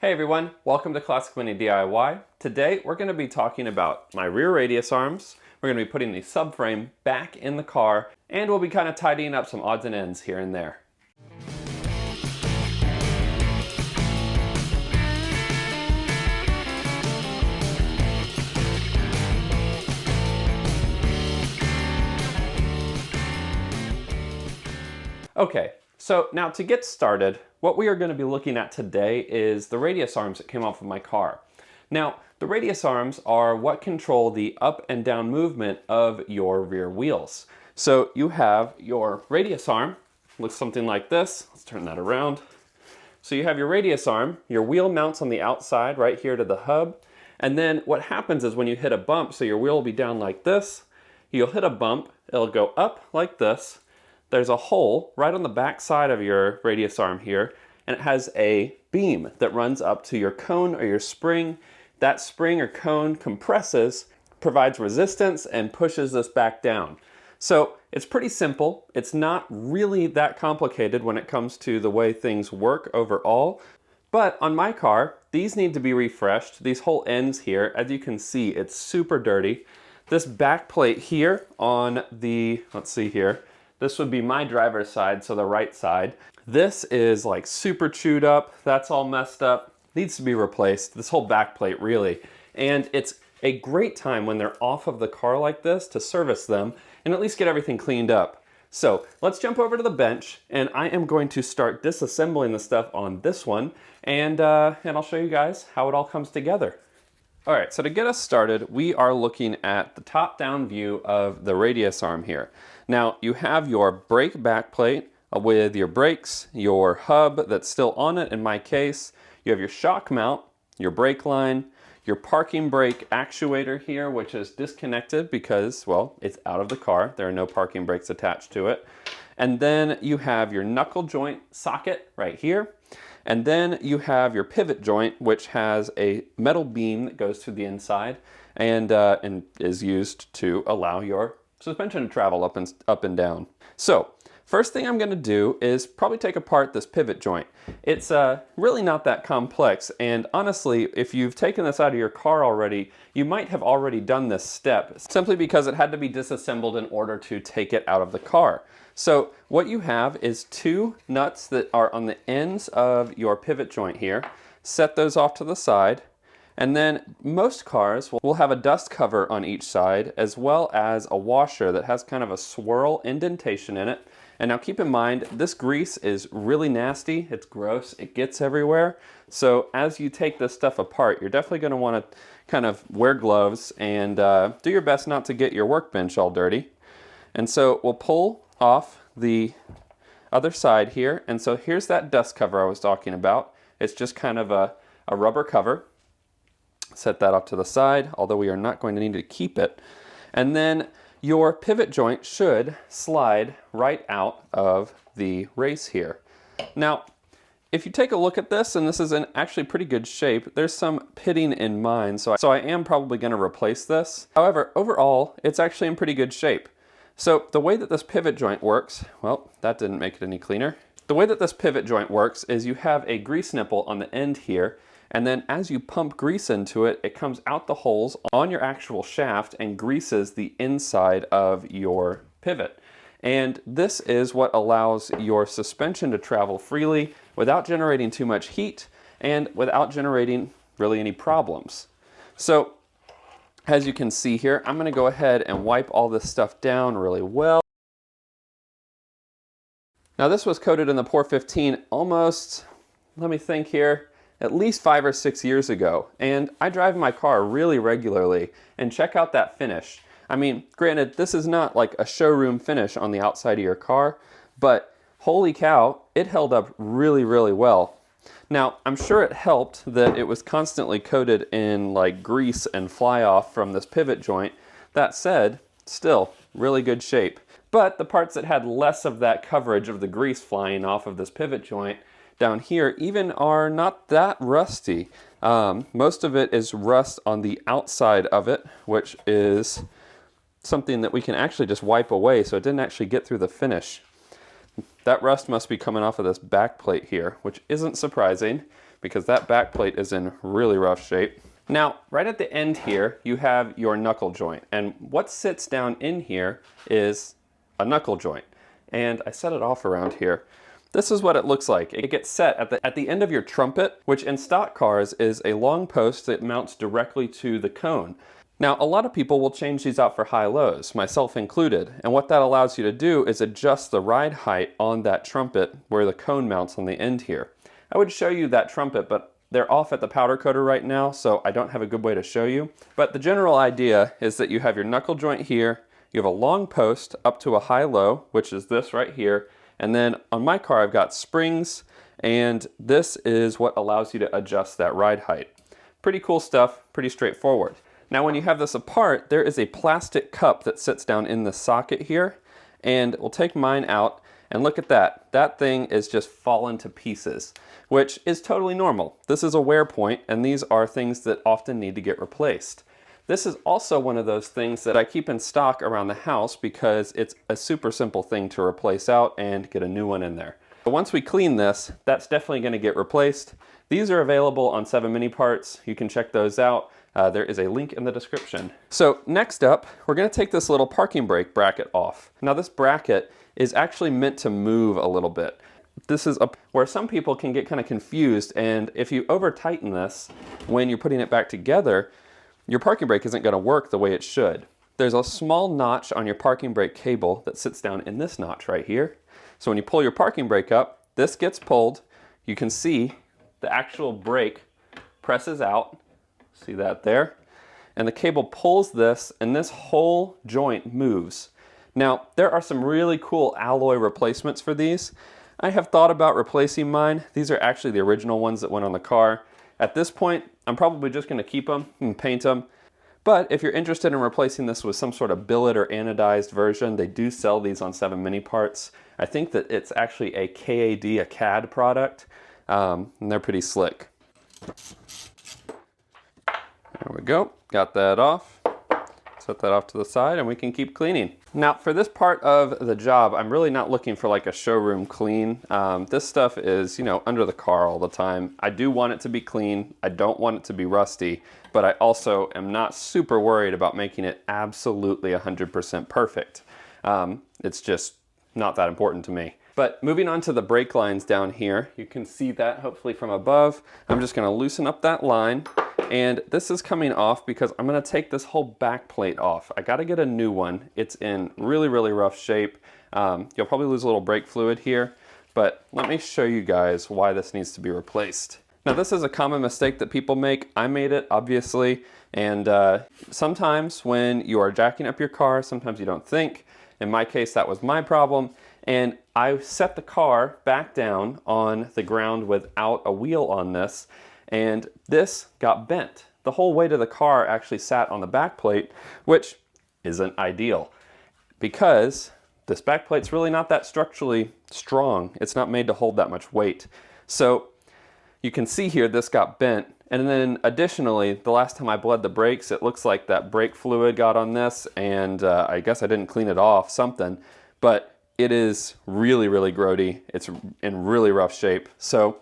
Hey everyone, welcome to Classic Mini DIY. Today we're going to be talking about my rear radius arms. We're going to be putting the subframe back in the car, and we'll be kind of tidying up some odds and ends here and there. Okay, so now to get started, what we are going to be looking at today is the radius arms that came off of my car. Now, the radius arms are what control the up and down movement of your rear wheels. So you have your radius arm, looks something like this. Let's turn that around. So you have your radius arm, your wheel mounts on the outside right here to the hub, and then what happens is when you hit a bump, so your wheel will be down like this, you'll hit a bump, it'll go up like this. There's a hole right on the back side of your radius arm here, and it has a beam that runs up to your cone or your spring. That spring or cone compresses, provides resistance, and pushes this back down. So it's pretty simple. It's not really that complicated when it comes to the way things work overall. But on my car, these need to be refreshed. These whole ends here, as you can see, it's super dirty. This back plate here on the, let's see here, this would be my driver's side, so the right side. This is like super chewed up. That's all messed up. Needs to be replaced. This whole back plate really. And it's a great time when they're off of the car like this to service them and at least get everything cleaned up. So let's jump over to the bench, and I am going to start disassembling the stuff on this one, and I'll show you guys how it all comes together. All right, so to get us started, we are looking at the top-down view of the radius arm here. Now, you have your brake backplate with your brakes, your hub that's still on it in my case. You have your shock mount, your brake line, your parking brake actuator here, which is disconnected because, well, it's out of the car. There are no parking brakes attached to it. And then you have your knuckle joint socket right here. And then you have your pivot joint, which has a metal beam that goes through the inside and is used to allow your suspension to travel up and down. So first thing I'm going to do is probably take apart this pivot joint. It's really not that complex, and honestly, if you've taken this out of your car already, you might have already done this step simply because it had to be disassembled in order to take it out of the car. So what you have is two nuts that are on the ends of your pivot joint here. Set those off to the side. And then most cars will have a dust cover on each side, as well as a washer that has kind of a swirl indentation in it. And now keep in mind, this grease is really nasty. It's gross. It gets everywhere. So as you take this stuff apart, you're definitely going to want to kind of wear gloves and do your best not to get your workbench all dirty. And so we'll pull off the other side here. And so here's that dust cover I was talking about. It's just kind of a rubber cover. Set that off to the side, although we are not going to need to keep it. And then your pivot joint should slide right out of the race here. Now, if you take a look at this, and this is in actually pretty good shape, there's some pitting in mine, so I am probably going to replace this. However, overall, it's actually in pretty good shape. So the way that this pivot joint works, well, that didn't make it any cleaner. The way that this pivot joint works is you have a grease nipple on the end here, and then as you pump grease into it, it comes out the holes on your actual shaft and greases the inside of your pivot. And this is what allows your suspension to travel freely without generating too much heat and without generating really any problems. So as you can see here, I'm going to go ahead and wipe all this stuff down really well. Now this was coated in the Pour 15 almost, let me think here, at least 5 or 6 years ago. And I drive my car really regularly, and check out that finish. I mean, granted, this is not like a showroom finish on the outside of your car, but holy cow, it held up really, really well. Now, I'm sure it helped that it was constantly coated in like grease and fly off from this pivot joint. That said, still really good shape. But the parts that had less of that coverage of the grease flying off of this pivot joint down here even are not that rusty. Most of it is rust on the outside of it, which is something that we can actually just wipe away, so it didn't actually get through the finish. That rust must be coming off of this back plate here, which isn't surprising because that back plate is in really rough shape. Now, right at the end here, you have your knuckle joint, and what sits down in here is a knuckle joint. And I set it off around here. This is what it looks like. It gets set at the end of your trumpet, which in stock cars is a long post that mounts directly to the cone. Now, a lot of people will change these out for high-lows, myself included, and what that allows you to do is adjust the ride height on that trumpet where the cone mounts on the end here. I would show you that trumpet, but they're off at the powder coater right now, so I don't have a good way to show you. But the general idea is that you have your knuckle joint here, you have a long post up to a high-low, which is this right here, and then on my car I've got springs, and this is what allows you to adjust that ride height. Pretty cool stuff, pretty straightforward. Now when you have this apart, there is a plastic cup that sits down in the socket here, and we'll take mine out and look at that. That thing is just fallen to pieces, which is totally normal. This is a wear point, and these are things that often need to get replaced. This is also one of those things that I keep in stock around the house because it's a super simple thing to replace out and get a new one in there. But once we clean this, that's definitely going to get replaced. These are available on 7 Mini Parts. You can check those out. There is a link in the description. So next up, we're going to take this little parking brake bracket off. Now this bracket is actually meant to move a little bit. This is where some people can get kind of confused, and if you over tighten this when you're putting it back together, your parking brake isn't going to work the way it should. There's a small notch on your parking brake cable that sits down in this notch right here. So when you pull your parking brake up, this gets pulled. You can see the actual brake presses out. See that there? And the cable pulls this, and this whole joint moves. Now, there are some really cool alloy replacements for these. I have thought about replacing mine. These are actually the original ones that went on the car. At this point, I'm probably just going to keep them and paint them. But if you're interested in replacing this with some sort of billet or anodized version, they do sell these on 7 Mini Parts. I think that it's actually a CAD, a CAD product, and they're pretty slick. There we go, got that off. Set that off to the side and we can keep cleaning. Now for this part of the job, I'm really not looking for like a showroom clean. This stuff is, under the car all the time. I do want it to be clean. I don't want it to be rusty, but I also am not super worried about making it absolutely 100% perfect. It's just not that important to me. But moving on to the brake lines down here, you can see that hopefully from above. I'm just gonna loosen up that line. And this is coming off because I'm gonna take this whole back plate off. I gotta get a new one. It's in really, really rough shape. You'll probably lose a little brake fluid here, but let me show you guys why this needs to be replaced. Now this is a common mistake that people make. I made it, obviously, and sometimes when you are jacking up your car, sometimes you don't think. In my case, that was my problem, and I set the car back down on the ground without a wheel on this, and this got bent. The whole weight of the car actually sat on the back plate, which isn't ideal because this back plate's really not that structurally strong. It's not made to hold that much weight. So you can see here this got bent, and then additionally, the last time I bled the brakes, it looks like that brake fluid got on this, and I guess I didn't clean it off, something, but it is really, really grody. It's in really rough shape. So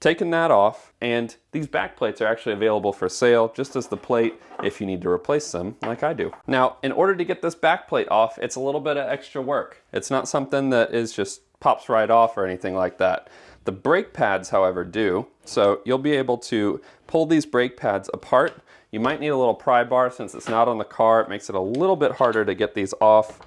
taking that off, and these back plates are actually available for sale, just as the plate if you need to replace them like I do. Now, in order to get this back plate off, it's a little bit of extra work. It's not something that is just pops right off or anything like that. The brake pads, however, do. So you'll be able to pull these brake pads apart. You might need a little pry bar since it's not on the car. It makes it a little bit harder to get these off.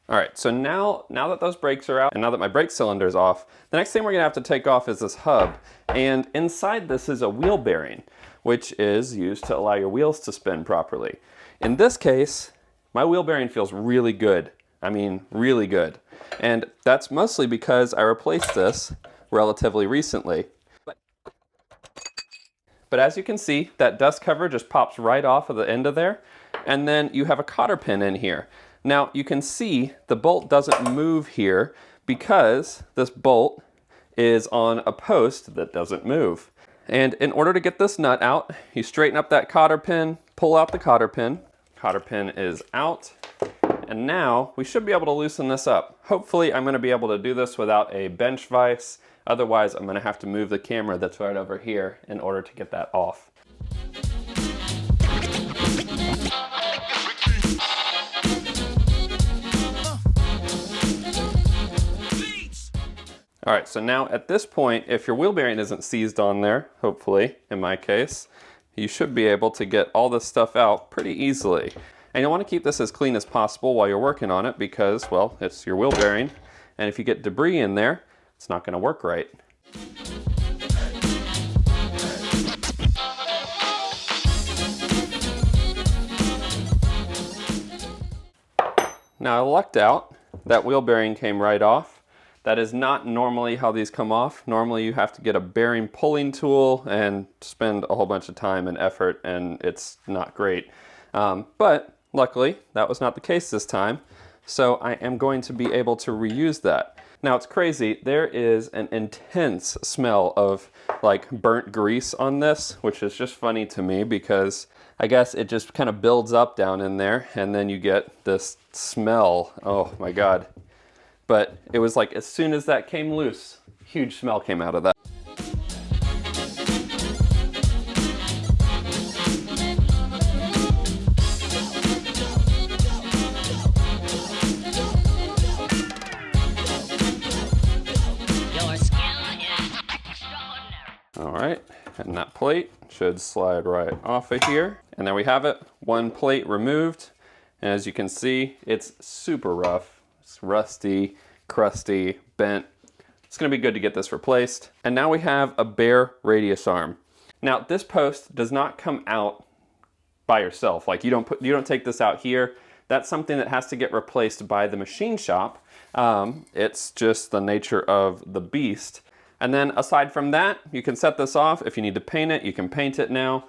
All right, so now that those brakes are out and now that my brake cylinder is off, the next thing we're gonna have to take off is this hub. And inside this is a wheel bearing, which is used to allow your wheels to spin properly. In this case, my wheel bearing feels really good. I mean, really good. And that's mostly because I replaced this relatively recently. But as you can see, that dust cover just pops right off of the end of there. And then you have a cotter pin in here. Now you can see the bolt doesn't move here because this bolt is on a post that doesn't move. And in order to get this nut out, you straighten up that cotter pin, pull out the cotter pin. Cotter pin is out. and now we should be able to loosen this up. Hopefully I'm going to be able to do this without a bench vise. Otherwise I'm going to have to move the camera that's right over here in order to get that off. All right, so now at this point, if your wheel bearing isn't seized on there, hopefully, in my case, you should be able to get all this stuff out pretty easily. And you'll want to keep this as clean as possible while you're working on it because, well, it's your wheel bearing. And if you get debris in there, it's not going to work right. Now I lucked out. That wheel bearing came right off. That is not normally how these come off. Normally you have to get a bearing pulling tool and spend a whole bunch of time and effort, and it's not great. But luckily that was not the case this time. So I am going to be able to reuse that. Now it's crazy, there is an intense smell of like burnt grease on this, which is just funny to me because I guess it just kind of builds up down in there and then you get this smell. Oh my God. But it was like as soon as that came loose, huge smell came out of that. All right, and that plate should slide right off of here. And there we have it, one plate removed. And as you can see, it's super rough. It's rusty, crusty, bent. It's going to be good to get this replaced. And now we have a bare radius arm. Now this post does not come out by yourself. Like you don't take this out here. That's something that has to get replaced by the machine shop. It's just the nature of the beast. And then aside from that, you can set this off. If you need to paint it, you can paint it now.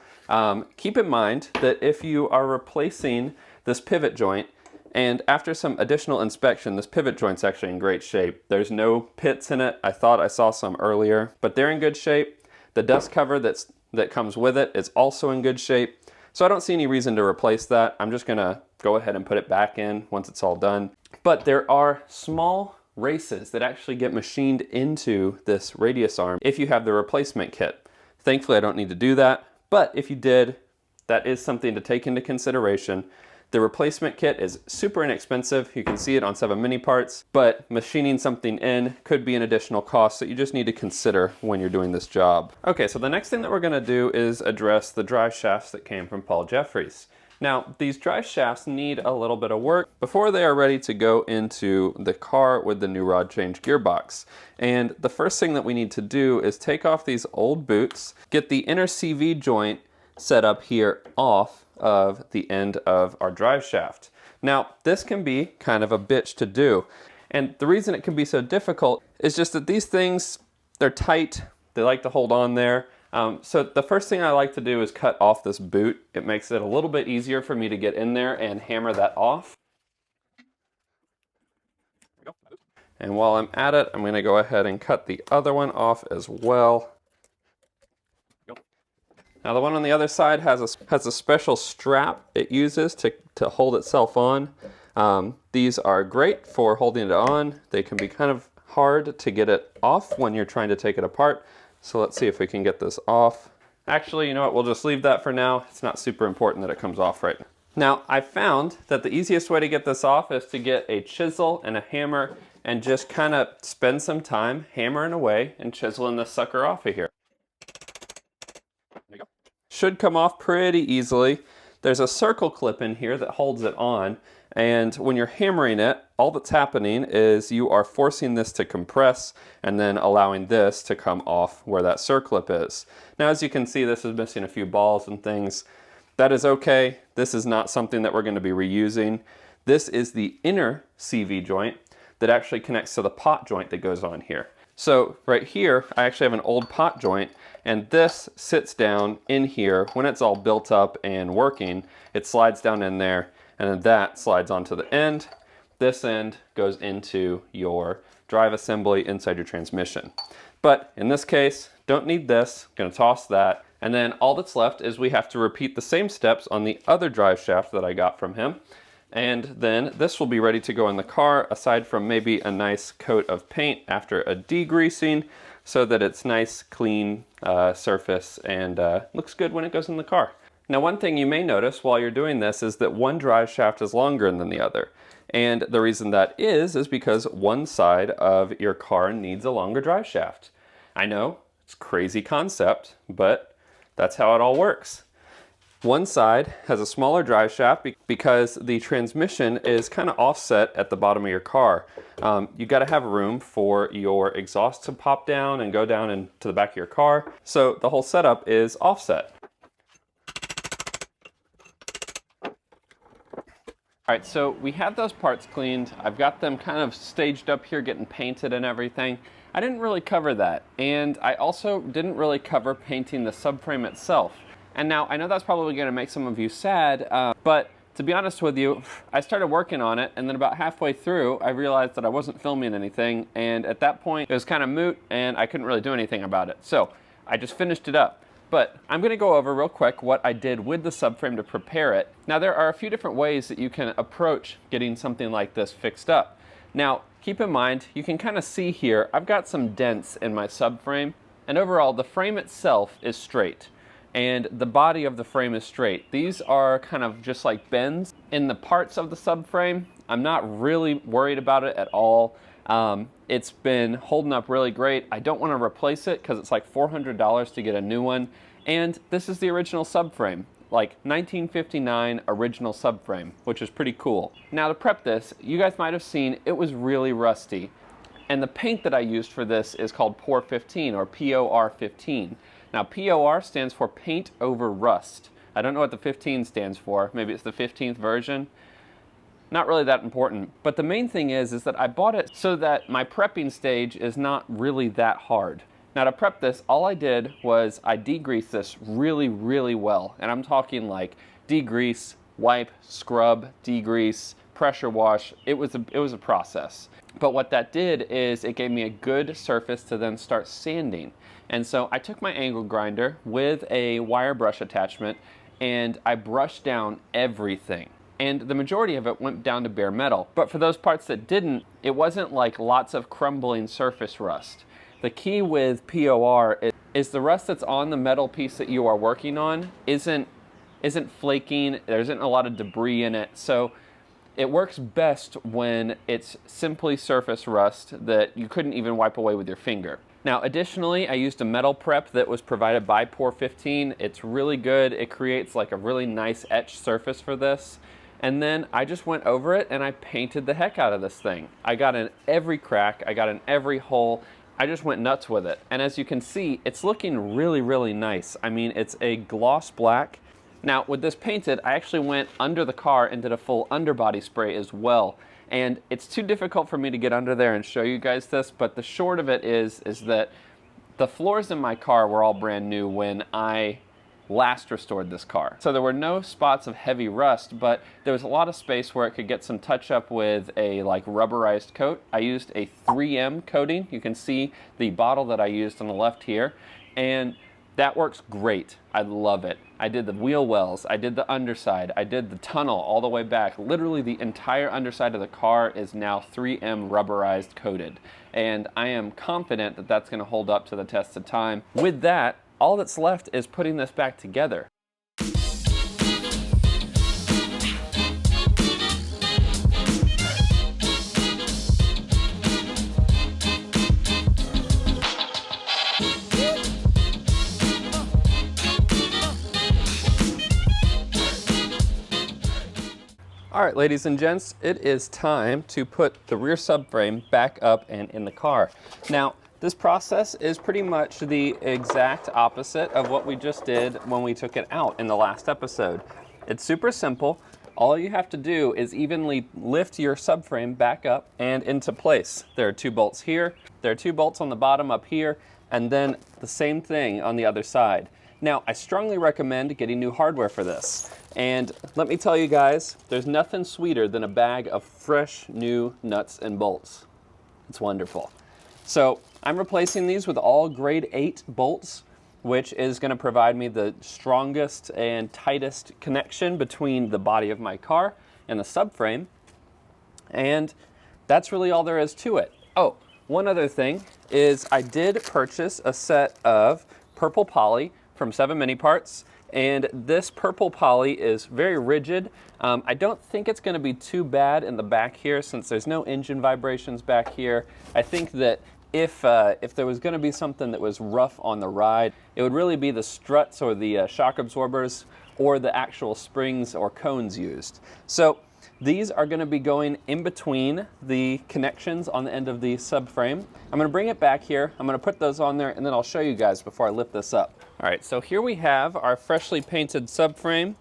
Keep in mind that if you are replacing this pivot joint, and after some additional inspection, this pivot joint's actually in great shape. There's no pits in it. I thought I saw some earlier, but they're in good shape. The dust cover that comes with it is also in good shape. So I don't see any reason to replace that. I'm just gonna go ahead and put it back in once it's all done. But there are small races that actually get machined into this radius arm if you have the replacement kit. Thankfully, I don't need to do that. But if you did, that is something to take into consideration. The replacement kit is super inexpensive. You can see it on 7 mini parts, but machining something in could be an additional cost that you just need to consider when you're doing this job. Okay, so the next thing that we're gonna do is address the drive shafts that came from Paul Jeffries. Now, these drive shafts need a little bit of work before they are ready to go into the car with the new rod change gearbox. And the first thing that we need to do is take off these old boots, get the inner CV joint set up here off of the end of our drive shaft. Now, this can be kind of a bitch to do. And the reason it can be so difficult is just that these things, they're tight. They like to hold on there. So the first thing I like to do is cut off this boot. It makes it a little bit easier for me to get in there and hammer that off. And while I'm at it, I'm going to go ahead and cut the other one off as well. Now the one on the other side has a special strap it uses to hold itself on. These are great for holding it on. They can be kind of hard to get it off when you're trying to take it apart. So let's see if we can get this off. Actually, you know what, we'll just leave that for now. It's not super important that it comes off right now. Now, I found that the easiest way to get this off is to get a chisel and a hammer and just kind of spend some time hammering away and chiseling this sucker off of here. There you go. Should come off pretty easily. There's a circle clip in here that holds it on, and when you're hammering it, all that's happening is you are forcing this to compress and then allowing this to come off where that circlip is. Now, as you can see, this is missing a few balls and things. That is okay. This is not something that we're going to be reusing. This is the inner CV joint that actually connects to the pot joint that goes on here. So right here, I actually have an old pot joint, and this sits down in here. When it's all built up and working, it slides down in there, and then that slides onto the end. This end goes into your drive assembly inside your transmission. But in this case, don't need this, gonna toss that. And then all that's left is we have to repeat the same steps on the other drive shaft that I got from him. And then this will be ready to go in the car, aside from maybe a nice coat of paint after a degreasing, so that it's nice, clean surface and looks good when it goes in the car. Now, one thing you may notice while you're doing this is that one drive shaft is longer than the other. And the reason that is because one side of your car needs a longer drive shaft. I know, it's a crazy concept, but that's how it all works. One side has a smaller drive shaft because the transmission is kind of offset at the bottom of your car. You got to have room for your exhaust to pop down and go down into the back of your car. So the whole setup is offset. All right, so we have those parts cleaned. I've got them kind of staged up here, getting painted and everything. I didn't really cover that. And I also didn't really cover painting the subframe itself. And now, I know that's probably going to make some of you sad, but to be honest with you, I started working on it, and then about halfway through, I realized that I wasn't filming anything, and at that point, it was kind of moot, and I couldn't really do anything about it. So, I just finished it up. But I'm going to go over real quick what I did with the subframe to prepare it. Now, there are a few different ways that you can approach getting something like this fixed up. Now, keep in mind, you can kind of see here, I've got some dents in my subframe, and overall, the frame itself is straight. And the body of the frame is straight. These are kind of just like bends in the parts of the subframe. I'm not really worried about it at all. It's been holding up really great. I don't want to replace it because it's like $400 to get a new one. And this is the original subframe, like 1959 original subframe, which is pretty cool. Now to prep this, you guys might have seen it was really rusty. And the paint that I used for this is called POR 15 or POR 15. Now, POR stands for Paint Over Rust. I don't know what the 15 stands for. Maybe it's the 15th version. Not really that important. But the main thing is that I bought it so that my prepping stage is not really that hard. Now, to prep this, all I did was I degreased this really, really well. And I'm talking like degrease, wipe, scrub, degrease, pressure wash. It was a process. But what that did is it gave me a good surface to then start sanding. And so I took my angle grinder with a wire brush attachment and I brushed down everything. And the majority of it went down to bare metal. But for those parts that didn't, it wasn't like lots of crumbling surface rust. The key with POR is the rust that's on the metal piece that you are working on isn't flaking, there isn't a lot of debris in it. So it works best when it's simply surface rust that you couldn't even wipe away with your finger. Now, additionally, I used a metal prep that was provided by POR 15. It's really good. It creates like a really nice etched surface for this. And then I just went over it and I painted the heck out of this thing. I got in every crack, I got in every hole. I just went nuts with it. And as you can see, it's looking really, really nice. I mean, it's a gloss black. Now, with this painted, I actually went under the car and did a full underbody spray as well. And it's too difficult for me to get under there and show you guys this, but the short of it is that the floors in my car were all brand new when I last restored this car. So there were no spots of heavy rust, but there was a lot of space where it could get some touch up with a like rubberized coat. I used a 3M coating. You can see the bottle that I used on the left here, and that works great. I love it. I did the wheel wells, I did the underside, I did the tunnel all the way back. Literally the entire underside of the car is now 3M rubberized coated. And I am confident that that's gonna hold up to the test of time. With that, all that's left is putting this back together. All right, ladies and gents, it is time to put the rear subframe back up and in the car. Now, this process is pretty much the exact opposite of what we just did when we took it out in the last episode. It's super simple. All you have to do is evenly lift your subframe back up and into place. There are 2 bolts here, there are 2 bolts on the bottom up here, and then the same thing on the other side. Now, I strongly recommend getting new hardware for this. And let me tell you guys, there's nothing sweeter than a bag of fresh new nuts and bolts. It's wonderful. So I'm replacing these with all grade 8 bolts, which is going to provide me the strongest and tightest connection between the body of my car and the subframe. And that's really all there is to it. Oh, one other thing is I did purchase a set of purple poly from 7 Mini Parts, and this purple poly is very rigid. I don't think it's going to be too bad in the back here since there's no engine vibrations back here. I think that if there was going to be something that was rough on the ride, it would really be the struts or the shock absorbers or the actual springs or cones used. So these are going to be going in between the connections on the end of the subframe. I'm going to bring it back here, I'm going to put those on there, and then I'll show you guys before I lift this up. All right, so here we have our freshly painted subframe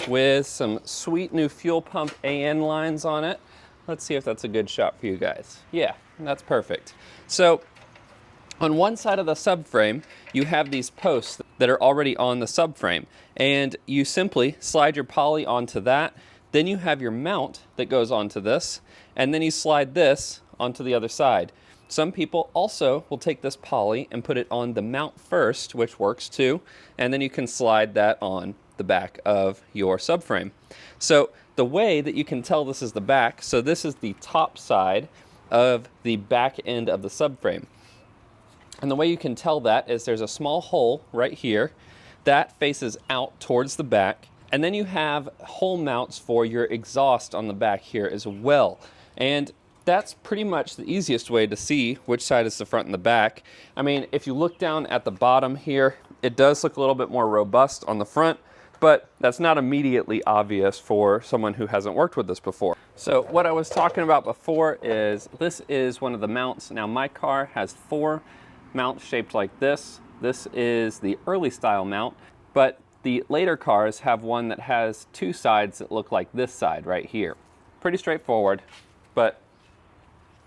with some sweet new fuel pump AN lines on it. Let's see if that's a good shot for you guys. Yeah, that's perfect. So on one side of the subframe, you have these posts that are already on the subframe, and you simply slide your poly onto that. Then you have your mount that goes onto this, and then you slide this onto the other side. Some people also will take this poly and put it on the mount first, which works too, and then you can slide that on the back of your subframe. So the way that you can tell this is the back, so this is the top side of the back end of the subframe. And the way you can tell that is there's a small hole right here that faces out towards the back. And then you have hole mounts for your exhaust on the back here as well. And that's pretty much the easiest way to see which side is the front and the back. I mean, if you look down at the bottom here, it does look a little bit more robust on the front, but that's not immediately obvious for someone who hasn't worked with this before. So what I was talking about before is this is one of the mounts. Now my car has 4 mounts shaped like this. This is the early style mount, but the later cars have one that has 2 sides that look like this side right here. Pretty straightforward, but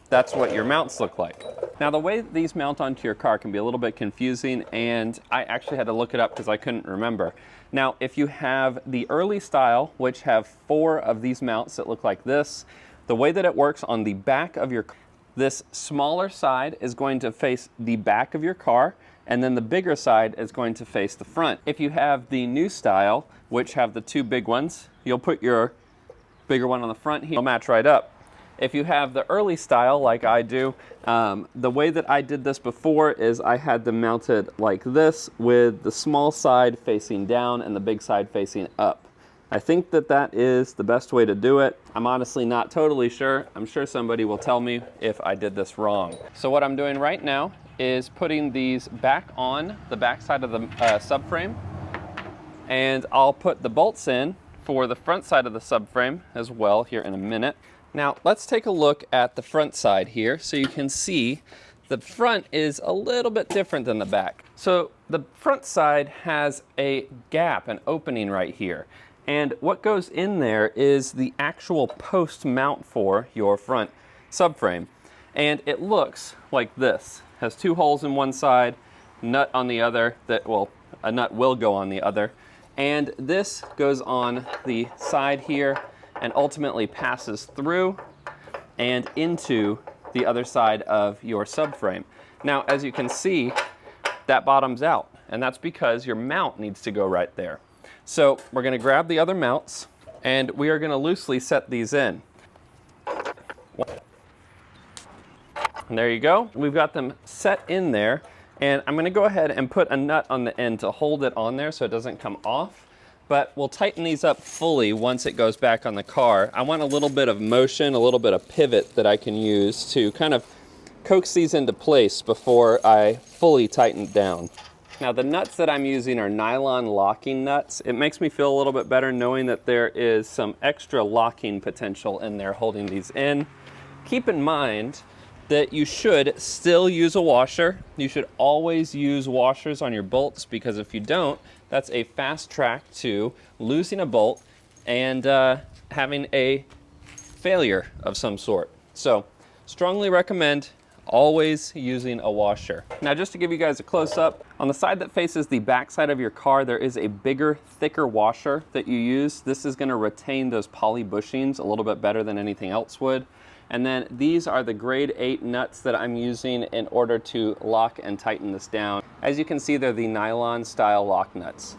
that's what your mounts look like. Now the way these mount onto your car can be a little bit confusing, and I actually had to look it up because I couldn't remember. Now if you have the early style, which have 4 of these mounts that look like this, the way that it works on the back of your car, this smaller side is going to face the back of your car, and then the bigger side is going to face the front. If you have the new style, which have the 2 big ones, you'll put your bigger one on the front here, it'll match right up. If you have the early style, like I do, the way that I did this before is I had them mounted like this with the small side facing down and the big side facing up. I think that that is the best way to do it. I'm honestly not totally sure. I'm sure somebody will tell me if I did this wrong. So what I'm doing right now is putting these back on the back side of the subframe, and I'll put the bolts in for the front side of the subframe as well here in a minute. Now let's take a look at the front side here so you can see the front is a little bit different than the back. So the front side has a gap, an opening right here. And what goes in there is the actual post mount for your front subframe. And it looks like this. Has 2 holes in one side, nut on the other, a nut will go on the other. And this goes on the side here and ultimately passes through and into the other side of your subframe. Now, as you can see, that bottoms out, and that's because your mount needs to go right there. So we're going to grab the other mounts, and we are going to loosely set these in. And there you go. We've got them set in there, and I'm going to go ahead and put a nut on the end to hold it on there so it doesn't come off. But we'll tighten these up fully once it goes back on the car. I want a little bit of motion, a little bit of pivot that I can use to kind of coax these into place before I fully tighten it down. Now the nuts that I'm using are nylon locking nuts. It makes me feel a little bit better knowing that there is some extra locking potential in there holding these in. Keep in mind that you should still use a washer. You should always use washers on your bolts, because if you don't, that's a fast track to losing a bolt and having a failure of some sort. So strongly recommend always using a washer. Now just to give you guys a close-up, on the side that faces the back side of your car, there is a bigger, thicker washer that you use. This is going to retain those poly bushings a little bit better than anything else would. And then these are the grade 8 nuts that I'm using in order to lock and tighten this down. As you can see, they're the nylon style lock nuts.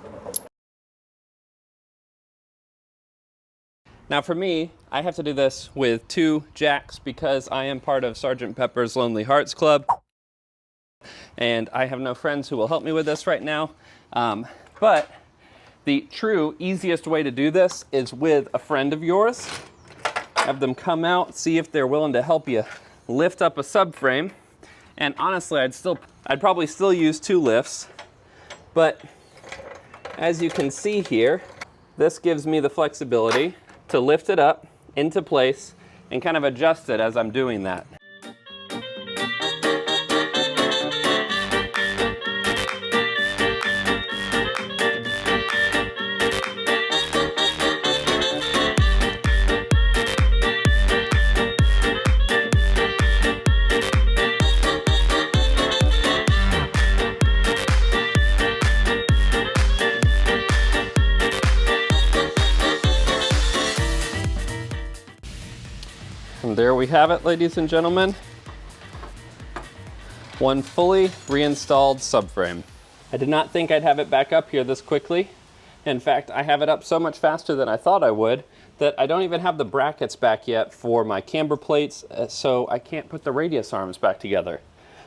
Now for me, I have to do this with 2 jacks because I am part of Sergeant Pepper's Lonely Hearts Club, and I have no friends who will help me with this right now. But the true easiest way to do this is with a friend of yours. Have them come out, see if they're willing to help you lift up a subframe. And honestly, I'd probably still use 2 lifts, but as you can see here, this gives me the flexibility to lift it up into place and kind of adjust it as I'm doing that. And there we have it, ladies and gentlemen. One fully reinstalled subframe. I did not think I'd have it back up here this quickly. In fact, I have it up so much faster than I thought I would that I don't even have the brackets back yet for my camber plates, so I can't put the radius arms back together.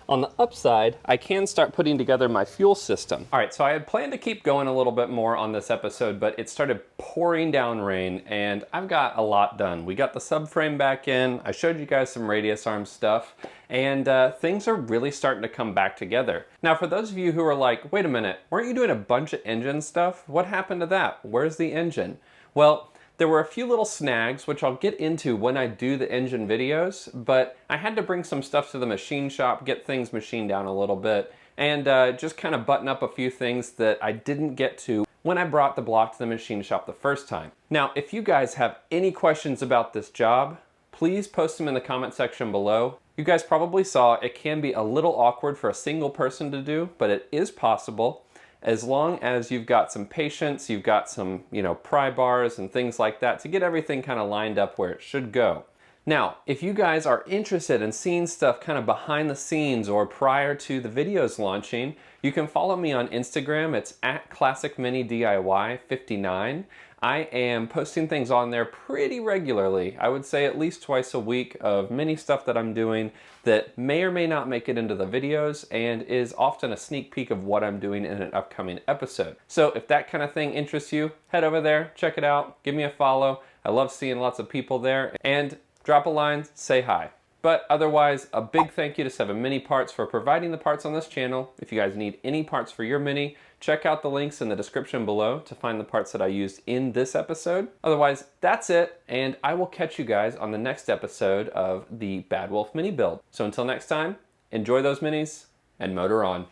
On the upside, I can start putting together my fuel system. All right, so I had planned to keep going a little bit more on this episode, but it started pouring down rain and I've got a lot done. We got the subframe back in, I showed you guys some radius arm stuff, and things are really starting to come back together. Now, for those of you who are like, wait a minute, weren't you doing a bunch of engine stuff? What happened to that? Where's the engine? Well, there were a few little snags, which I'll get into when I do the engine videos, but I had to bring some stuff to the machine shop, get things machined down a little bit, and just kind of button up a few things that I didn't get to when I brought the block to the machine shop the first time. Now, if you guys have any questions about this job, please post them in the comment section below. You guys probably saw it can be a little awkward for a single person to do, but it is possible. As long as you've got some patience, you've got some, pry bars and things like that to get everything kind of lined up where it should go. Now, if you guys are interested in seeing stuff kind of behind the scenes or prior to the videos launching, you can follow me on Instagram. It's at ClassicMiniDIY59. I am posting things on there pretty regularly. I would say at least twice a week of mini stuff that I'm doing that may or may not make it into the videos and is often a sneak peek of what I'm doing in an upcoming episode. So if that kind of thing interests you, head over there, check it out, give me a follow. I love seeing lots of people there, and drop a line, say hi. But otherwise, a big thank you to 7 Mini Parts for providing the parts on this channel. If you guys need any parts for your Mini, check out the links in the description below to find the parts that I used in this episode. Otherwise, that's it, and I will catch you guys on the next episode of the Bad Wolf Mini build. So until next time, enjoy those minis and motor on.